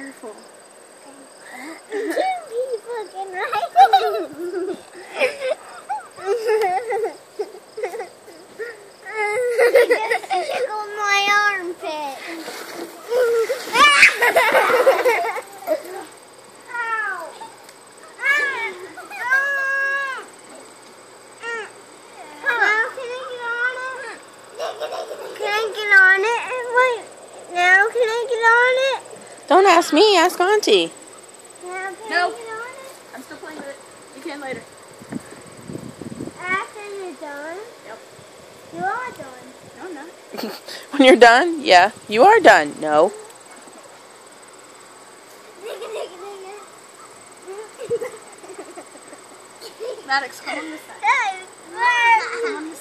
careful. Two people can ride it. Just tickled my armpit. Ow. Now can I get on it? Can I get on it? Wait. Now can I get on it? Don't ask me, ask Auntie. Now can No. I get on it? I'm still playing with it. You can later. After you're done? Yep. You are done. No, I'm not. When you're done? Yeah. You are done. No. Maddox, come on this side. Come on this